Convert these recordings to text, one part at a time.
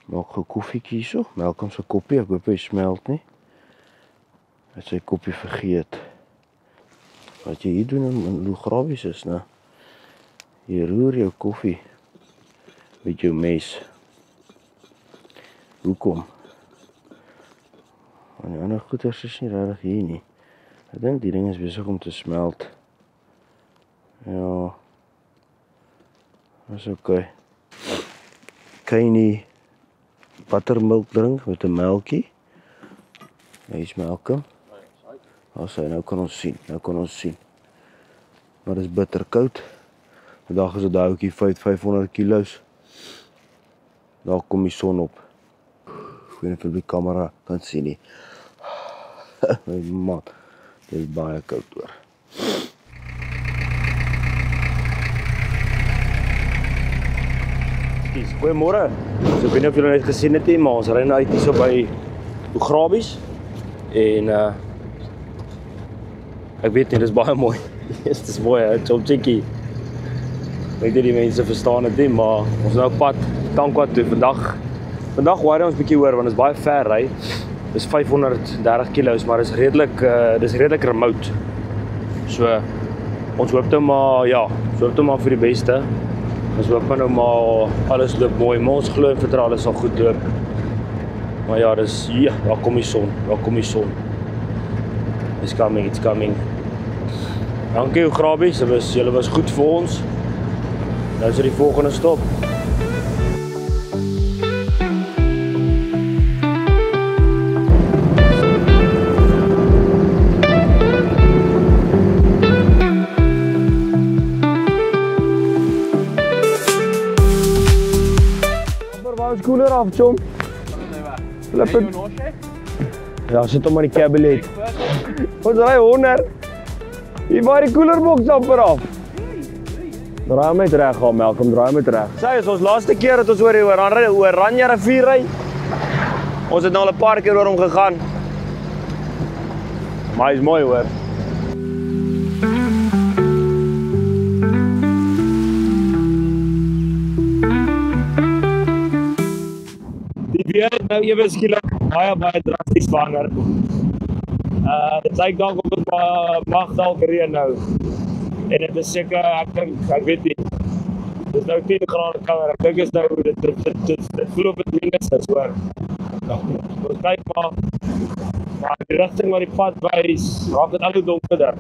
Maak gou koffietjie hierso. Malcolm se koppie, ek hoop hy smelt nie. Hy het sy koppie vergeet. Wat jy hier doen in Loegrabies is, nou. Jy roer jou koffie met jou mes. Hoekom? Want die ander goeders is nie regtig hier nie. Ek dink die ding is besig om te smelt. Ja. Dis oké. Kan jy nie buttermilk drink met 'n melkie? Hy is Malcolm. Nou kan ons sien. Maar dit is bitterkoud. Vandag is dit ouetjie 500 kilos. Daar kom die son op. Ek weet nie of die kamera kan sien nie. My man, dit is baie koud hoor. Goeiemôre. So ek weet nie of julle net gesien het nie, maar ons ry nou uit hier so by Loegrabies. En ek weet nie, dit is baie mooi. Dit is mooi, hè, Chopchickie. Ek weet nie die mense verstaan dit nie, maar ons nou op pad Tankwa toe. Vandag worry ons bietjie hoor, want dit is baie ver ry. Dis 530 kilos, maar dis redelik remote. So ons hoop nou maar, ja, vir die beste. Ons hoop nou maar alles loop mooi, maar ons glo en vertrou alles sal goed loop. Maar ja, daar kom die son. It's coming. Dankie Loegrabies, julle was goed vir ons. Nou is dit die volgende stop. Koeler af, chom. Ja, sit hom maar die kabinet. Ons ry 100. Hier maar die koelerboks amper af. Draai met reg gaan, Malcolm, draai met reg. Sê, is ons laaste keer dat ons oor die Oranje rivier ry. Ons het nou al 'n paar keer oor hom gegaan. Maar hy's mooi hoor. Weer nou ewe skielik baie drasties verander. Dit lyk dalk of dit mag dalk reën nou. En dit is seker, ek weet nie. Dit is nou 10 grade kouer. Ek dink is nou dit voel of dit minus is hoor. Ons kyk maar die rigting waar die pad wys, raak dit al hoe donkerder.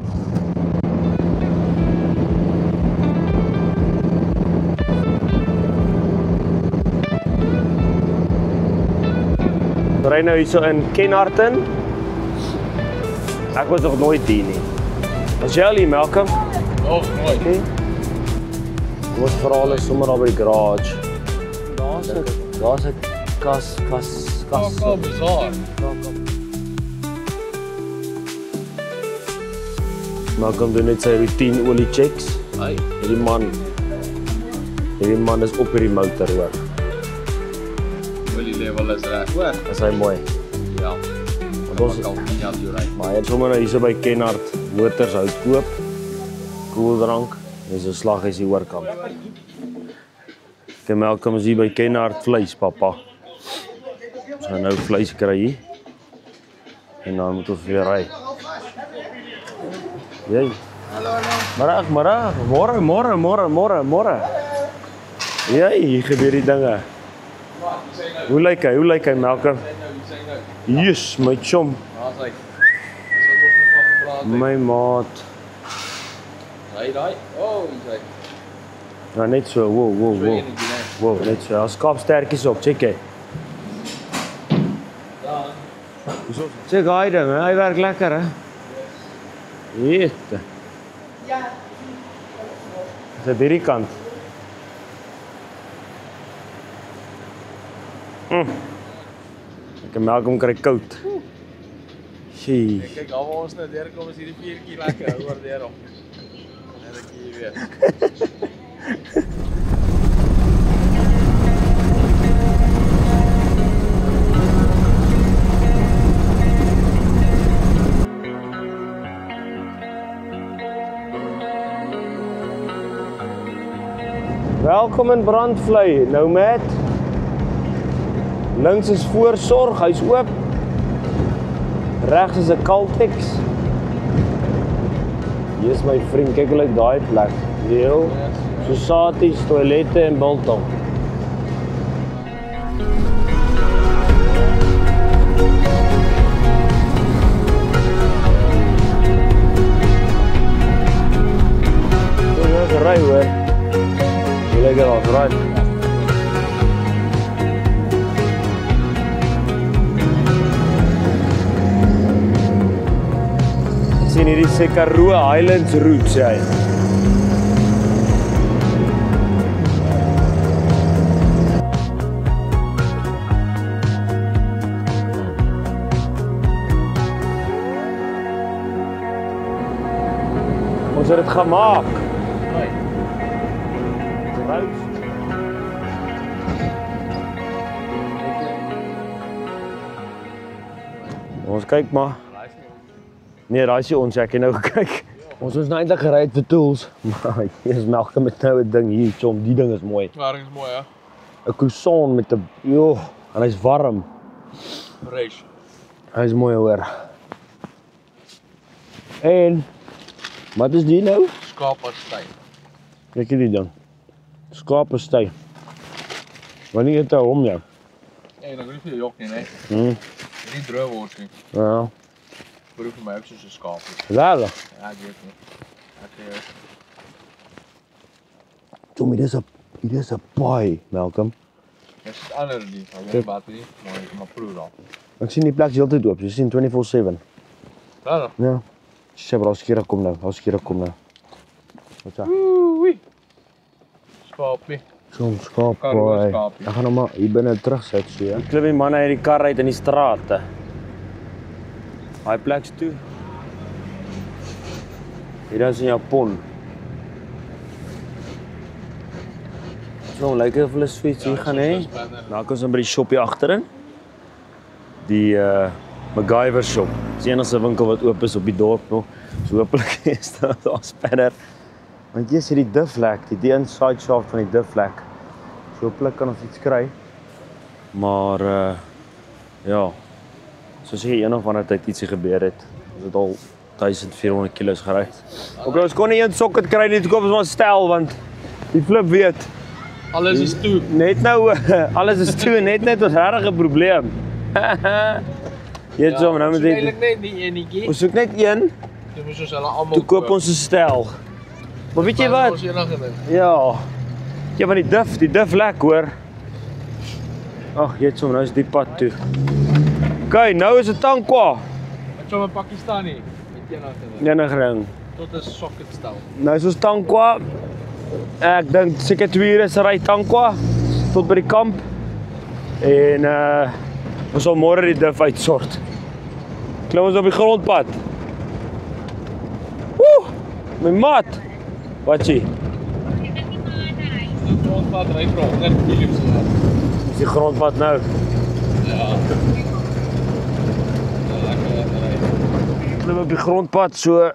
We ry nou hier so in Kenharton. Ek was nog nooit hier nie. Was jy al hier, Malcolm? Oh, mooi. Okay. Ons verhaal is sommer daar by die garage. Daar's 'n kas. Kaka bazaar. Malcolm doen net sy routine olie checks. Hey. Hierdie man is op hierdie motor hoor. Olie level is reg, hoor. Is hy mooi? Ja. Ons kan nie af jou ry. Maar hy het sommer nou hier so by Kenhardt motors hout koop. Koeldrank. Dis 'n slag is hier oorkant. Ek Malcolm is hier by Kenhardt vleis, pappa. Ons gaan nou vleis kry hier. En dan moet ons weer ry. Jy. Hallo. Môre. Môre. Jy, hier gebeur die dinge. Hoe lyk hy, Malcolm? Yes, my chom. My maat. Daai. Oh, hy. Ja, net so. Wow, net so. As skaapstertjies op, check hy. Check hy ding, hy werk lekker, hè? Jette. Ja. Dis aan hierdie kant. Ek en Malcolm kry koud. Jee. Kyk, al waar ons nou deurkom is hierdie vuurtjie lekker, hoor deur hom. Net ek hier weet. Welkom in Brandvlei, Nomad. Links is Voorsorg, hy's oop. Regs is 'n Caltex. Hier is my vriend, kyk hoe lyk daai plek. Heel Societies, toilette en biltong. Dit is ry hoor. Hoe lyk dit al ry? Sien hierdie se Karoo Highlands route sê hy. Ons het dit gemaak. Ons kyk maar. Nee, daai is ons, ek het nou gekyk. Ons is nou eintlik gery vir tools. Maar hier is Malcolm met nou 'n ding hier, chom, die ding is mooi. Ja, dit is mooi, ja. 'n croissant met 'n en hy's warm. Fresh. Hy's mooi hoor. En wat is die nou? Skaappastei. Kyk hierdie ding. Skaappastei. Wanneer eet jy hom nou? Nee, dan wil jy vir jou jok nie, nee. Nie droog word nie. Ja. Proef vir my ook soos 'n skaap. Laat. Ja, ek weet nie. Ek Chom, hier is 'n paai, Malcolm. Dit is ander nie, maar batterie, maar proef dan. Ek sien die plek heeltyd oop. Jy sien 24/7. Ja. Ja. Sê bro, skielik kom nou. Wat sê? Oei. Skaapie. Chom, skaap. Karoo skaapie. Ek gaan hom maar hier binne terugsit so, ja. Klim die manne uit die kar uit in die strate. Daai plek's toe. Hier is in Japan. So, lyk of hulle switch hier gaan hê. Nou kom ons by die shop hier agterin. Die MacGyver shop. Dis die enigste winkel wat oop is op die dorp nog. So hopelik is daar spanner. Want hier is hierdie Duflek, die inside shaft van die Duflek. So hopelik kan ons iets kry. Maar ja. Soos jy een of ander tyd ietsie gebeur het. Ons het al 1400 kilos gery. Okay, ons kon nie een socket kry nie, toe kom ons maar stel want die flip weet. Alles is toe. Net nou, alles is toe, net ons regtig 'n probleem. Jy het so nou met dit. Eintlik net nie enetjie. Ons soek net een. Toe moes ons hulle almal Toe koop ons 'n stel. Maar weet jy wat? Ons enige ding. Ja. Ja, van die Duflek hoor. Ag, jy het so nou is die pad toe. Okay, nou is dit Tankwa. Ek sou 'n Pakistani met enige ding. Enige ring. Tot 'n socket stel. Nou is ons Tankwa. Ek dink seker 2 ure se ry Tankwa tot by die kamp. En ons sal môre die dif uitsort. Klim ons op die grondpad. Woe! My maat. Wat sê? Die grondpad ry vir 100 km. Is die grondpad nou? Ja. Klim op die grondpad so.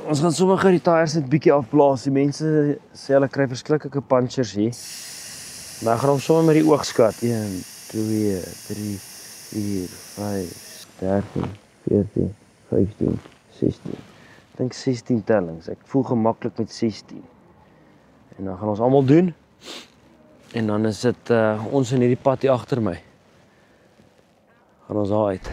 Ons gaan sommer gou die tyres net bietjie afblaas. Die mense sê hulle kry verskriklike punchers hier. Maar ek gaan hom sommer met die oog skat. 1 2 3 4 5 13 14 15 16. Ek dink 16 tellings. Ek voel gemaklik met 16. En dan gaan ons almal doen. En dan is dit ons in hierdie pad hier agter my. Gaan ons daar uit.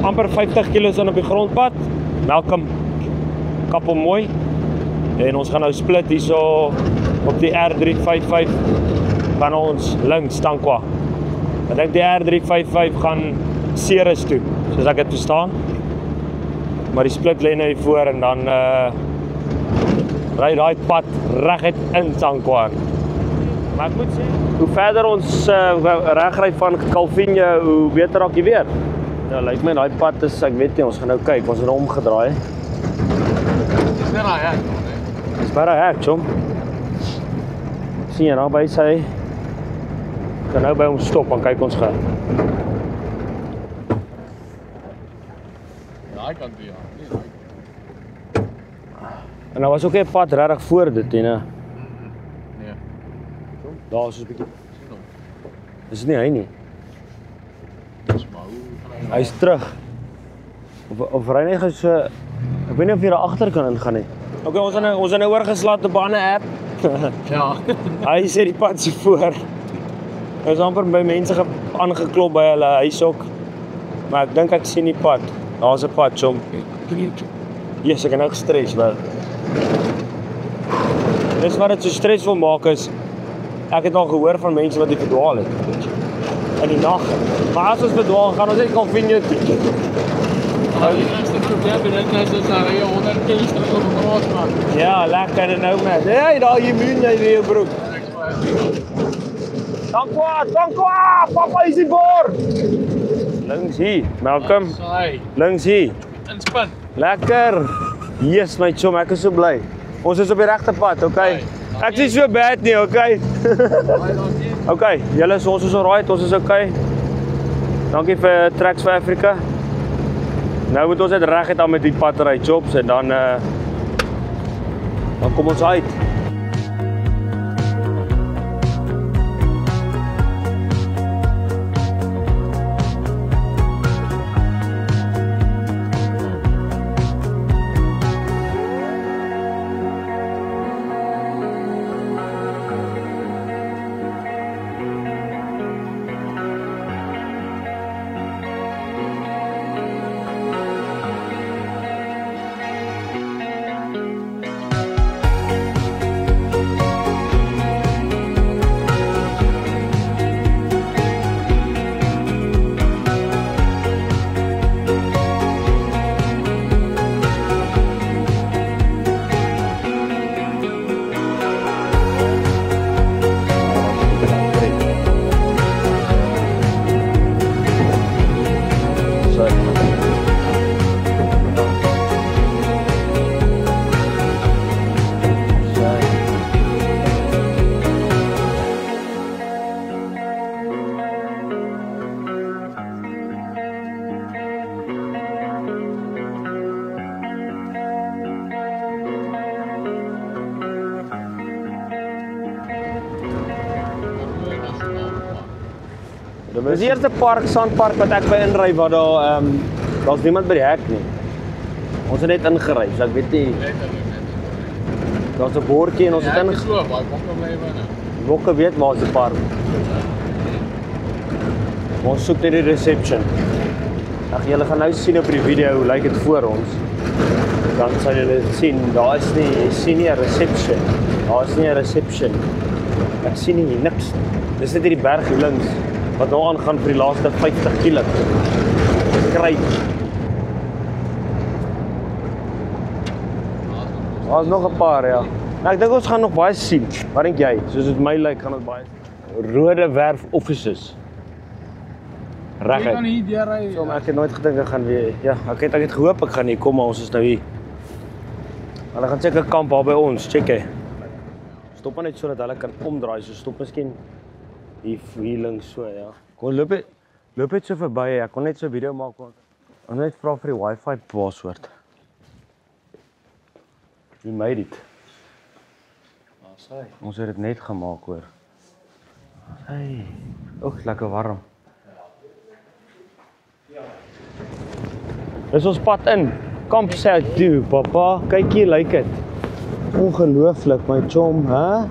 Amper 50 kilos aan op die grondpad. Malcolm kap hom mooi. En ons gaan nou split hierso op die R355 gaan ons links Tankwa. Ek dink die R355 gaan Ceres toe, soos ek dit verstaan. Maar die split lê nou hier voor en dan ry daai pad reguit in Tankwa. Maar ek moet sê, hoe verder ons regry van Calvinia, hoe beter raak die weer. Ja, lyk my daai pad is, ek weet nie, ons gaan nou kyk, ons het omgedraai. Dis net daai hek. Dis baie hek, chom. Sien jy nou by sy? Kan nou by hom stop en kyk ons gaan. Daai kant toe ja. Nee, daai. En daar was ook 'n pad regtig voor dit, hè. Nee. Daar is 'n bietjie. Sien hom. Dis nie hy nie. Dis maar hoe gaan hy? Hy's terug. Of ry net so, ek weet nie of jy daar agter kan ingaan nie. Okay, ons het nou oorgeslaan op 'n ander app. Ja. Hy sê die pad se voor. Hy is amper by mense aangeklop by hulle huis ook. Maar ek dink ek sien die pad. Daar's 'n pad, chom. Yes, ek het nou gestres, wel. Dis wat dit so stresvol maak is, ek het al gehoor van mense wat die verdwaal het. In die nag. Maar as ons verdwaal, gaan ons net convenient. Die enigste probleem is dat daar 100 km terug op die rood man. Ja, lekker en nou met. Hey, daar jy moet jy weer broek. Dankwa, papa is die boor. Links hier, Malcolm. Saai. Links hier. Inspan. Lekker. Yes, my chom, ek is so bly. Ons is op die regte pad, okay? Ek is so bad nie, okay? Okay, julle is ons is alright, ons is okay. Dankie vir Tracks for Africa. Nou moet ons net reguit aan met die padry chops en dan kom ons uit. Dis die eerste sandpark wat ek by inry waar daar's niemand by die hek nie. Ons het net ingery, so ek weet nie. Daar's 'n bordjie en ons het ingery. So, baie bokke bly binne. Bokke weet waar's die park. Ons soek net die reception. Ag, julle gaan nou sien op die video hoe lyk dit voor ons. Dan sal julle sien, daar is nie, jy sien nie 'n reception. Daar is nie 'n reception. Ek sien nie niks. Dis net hierdie berg hier links wat nou aangaan vir die laaste 50 km. Skryf. Daar's nog 'n paar, ja. Nou, ek dink ons gaan nog baie sien. Wat dink jy? Soos dit my lyk, gaan ons baie sien. Rode Werf Offices. Reguit. Ek kan hier deurry. So, maar ek het nooit gedink ek gaan weer. Ja, ek het gehoop ek gaan hier kom, maar ons is nou hier. Hulle gaan seker kamp daar by ons, check hy. Stop maar net sodat hulle kan omdraai, so stop miskien hier links so, ja. Kom loop net so verby, ek kon net so 'n video maak. Ek net vra vir die Wi-Fi password. Wie made dit? Saai. Ons het dit net gemaak hoor. Hey, ook lekker warm. Dis ons pad in. Kamp sê toe, papa. Kyk hier lyk dit. Ongelooflik, my chom, hè?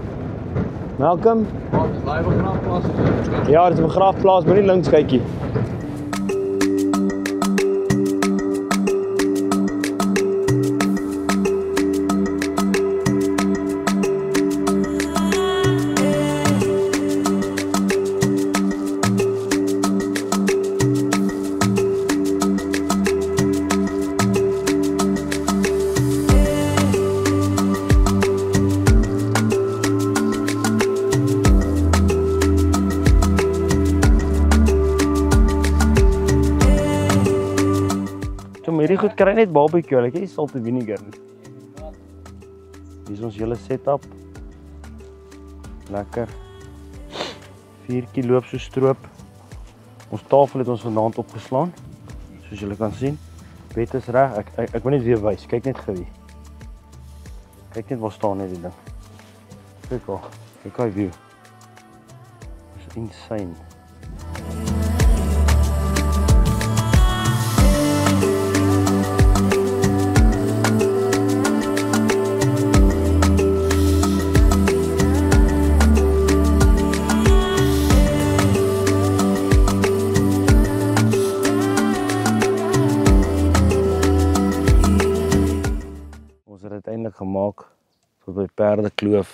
Malcolm? Wat is daai begraafplaas? Ja, dit is 'n begraafplaas, moenie links kykie. Hierdie goed kry net barbecue, like jy salt en vinegar nie. Hier is ons hele setup. Lekker. 4 loop so stroop. Ons tafel het ons vanaand opgeslaan, soos julle kan sien. Bed is reg. Ek wil net weer wys. Kyk net gou hier. Kyk net waar staan net die ding. Kyk al. Kyk hy view. Dis insane. Gemaak tot by Perdekloof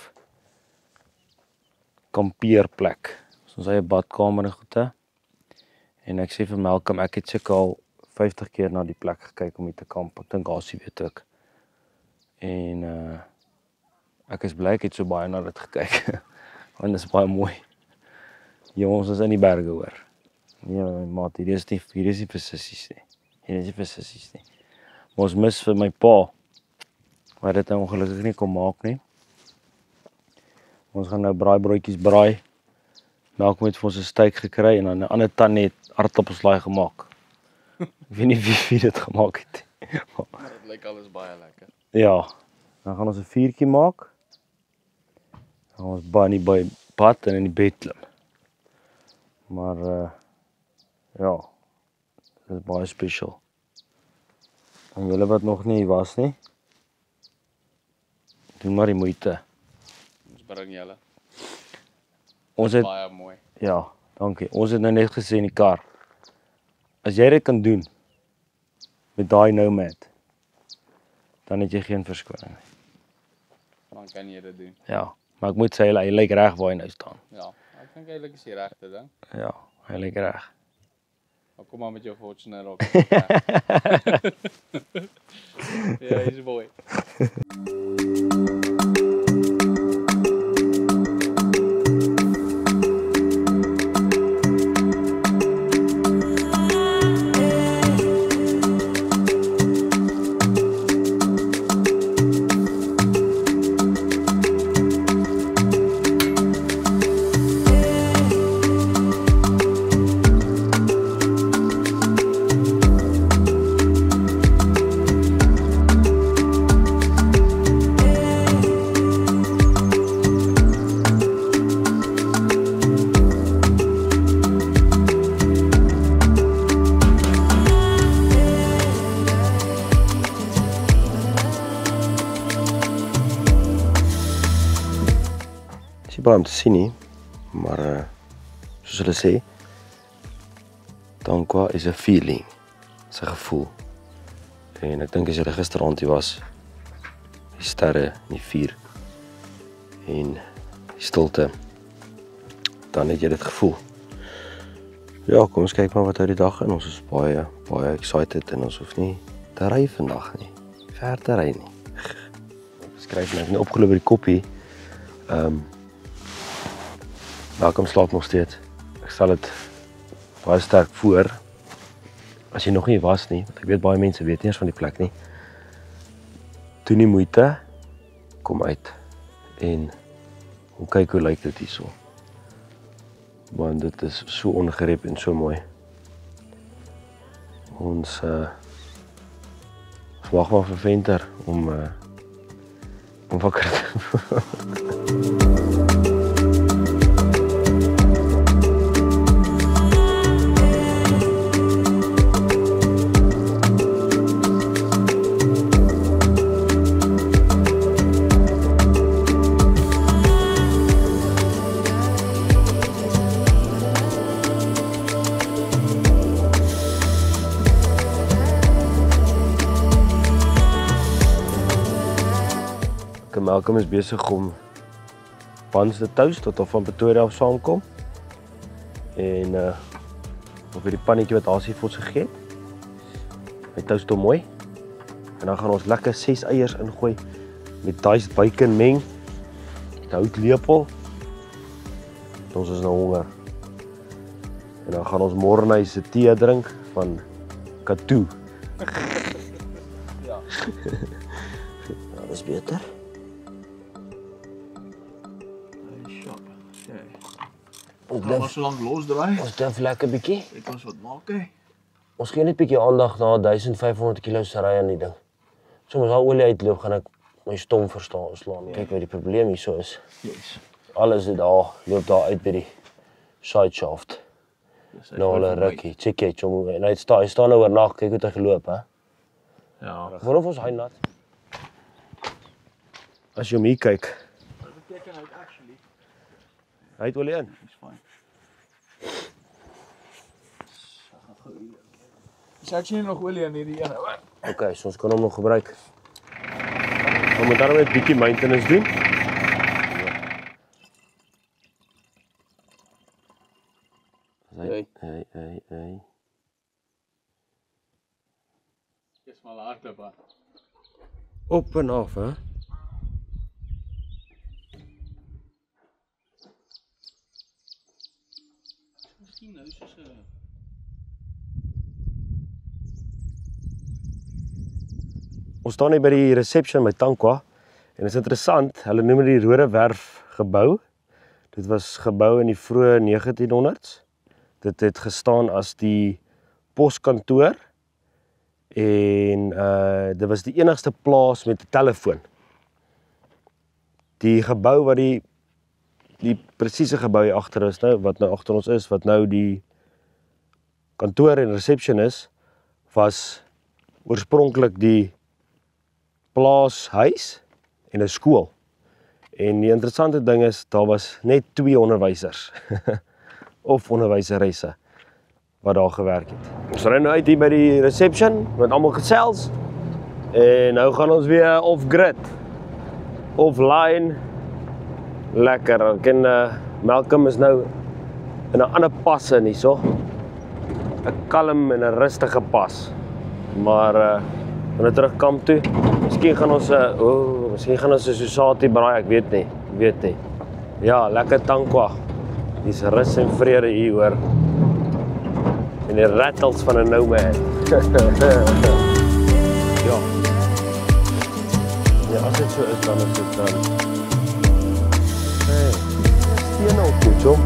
kampeerplek. Ons eie badkamer en goede. En ek sê vir Malcolm, ek het seker al 50 keer na die plek gekyk om hier te kamp. Ek dink Hasie weet ook. En ek is bly ek het so baie na dit gekyk. Want dit is baie mooi. Jongens, ons is in die berge hoor. Nee, my maat, hier is nie versissies nie. Hier is nie versissies nie. Maar ons mis vir my pa. Maar dit nou ongelukkig nie kon maak nie. Ons gaan nou braaibroodjies braai. Malcolm het vir ons 'n steak gekry en dan 'n ander tannie het aardappelslaai gemaak. Ek weet nie wie dit gemaak het nie. Maar dit lyk alles baie lekker. Ja, dan gaan ons 'n vuurtjie maak. Dan gaan ons baie by pad en in die bed klim. Maar ja, dit is baie special. En julle wat nog nie was nie, doen maar die moeite. Ons bring julle. Ons het baie mooi. Ja, dankie. Ons het nou net gesê in die kar. As jy dit kan doen met daai Nomad, dan het jy geen verskoning nie. Dan kan jy dit doen. Ja, maar ek moet sê hy lyk reg waar hy nou staan. Ja, ek dink eintlik is die regte ding. Ja, hy lyk reg. Maar kom maar met jou Fortuner op. Ja, is mooi. Baie om te sien nie, maar soos hulle sê, Tankwa is 'n feeling, is 'n gevoel. En ek dink as jy gisteraand hier was, die sterre, die vuur en die stilte, dan het jy dit gevoel. Ja, kom ons kyk maar wat uit die dag in. Ons is baie excited en ons hoef nie te ry vandag nie. Ver te ry nie. Ek skryf net opgeloop by die koppie. Malcolm slaap nog steeds. Ek sal dit baie sterk voor. As jy nog nie was nie, want ek weet baie mense weet nie eens van die plek nie. Doen nie moeite, kom uit en kyk hoe lyk dit hierso. Want dit is so ongerep en so mooi. Ons wag maar vir Venter om wakker te Malcolm is besig om pans te toast tot hy van Pretoria af saamkom. En op die pannetjie wat Hasie vir ons gegee het. Hy toast hom mooi. En dan gaan ons lekker 6 eiers ingooi met diced bacon meng. Die houtlepel. Ons is nou honger. En dan gaan ons Mornay se tee drink van Katoe. Nou, dis beter. Gaan maar so lank losdraai. Ons duf lekker bietjie. Ek ons wat maak hè. Ons gee net bietjie aandag na 1500 kg se ry aan die ding. Soms al olie uitloop, gaan ek my stom slaan. Kyk wat die probleem hierso is. Yes. Alles het daar, loop daar uit by die side shaft. Nou al 'n rukkie. Check jy, chom. En hy staan nou oornag, kyk hoe hy geloop, hè. Ja. Waarom ons hy nat? As jy hom hier kyk, Wat beteken dit actually? hy het olie in. Dis fyn. Dis actually nog olie in hierdie ene. Okay, so ons kan hom nog gebruik. Ons moet daarmee 'n bietjie maintenance doen. Hey. Dis maar hardloop aan. Op en af, hè. Miskien nou soos 'n Ons staan hier by die reception by Tankwa en dit is interessant, hulle noem dit die Rode Werf gebou. Dit was gebou in die vroeë 1900s. Dit het gestaan as die poskantoor en dit was die enigste plaas met 'n telefoon. Die gebou wat die presiese gebou hier agter is nou, wat nou agter ons is, wat nou die kantoor en reception is, was oorspronklik die plaashuis en 'n skool. En die interessante ding is, daar was net 2 onderwysers of onderwyseresse wat daar gewerk het. Ons ry nou uit hier by die reception met almal gesels en nou gaan ons weer off-grid, offline. Lekker, ek en Malcolm is nou in 'n ander pas in hierso. 'n Kalm en 'n rustige pas. Maar wanneer terug kamp toe, miskien gaan ons 'n Susati braai, ek weet nie. Ja, lekker Tankwa. Dis rus en vrede hier hoor. En die rattles van 'n nomad. Ja. Ja, as dit so is dan is dit dan. Hey, steen op goed, jom.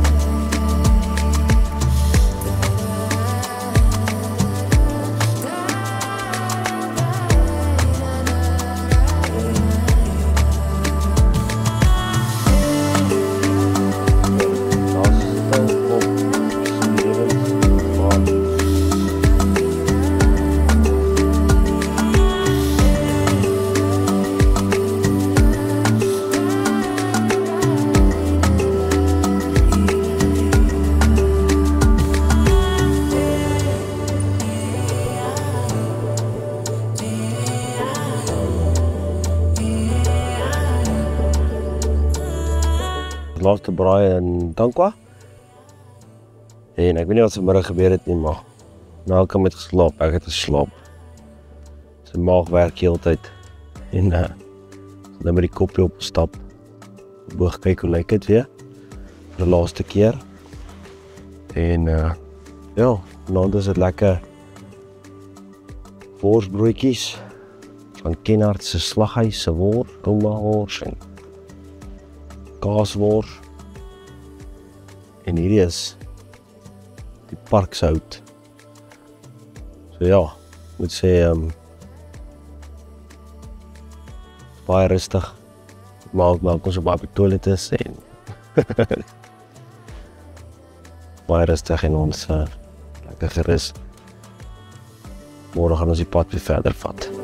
Laaste braai in Tankwa. En ek weet nie wat vanmiddag gebeur het nie, maar Malcolm het geslaap, ek het geslaap. Sy maag werk heeltyd. En nou met die koppie opgestap. Boog kyk hoe lyk dit weer. Vir die laaste keer. En ja, nou is dit lekker worsbroodjies van Kennard se slaghuis se wors, koolwors en kaaswors. En hierdie is die parkshout. So ja, moet sê baie rustig. Maar ons op baie toilet is en baie rustig en ons lekker gerus. Môre gaan ons die pad weer verder vat.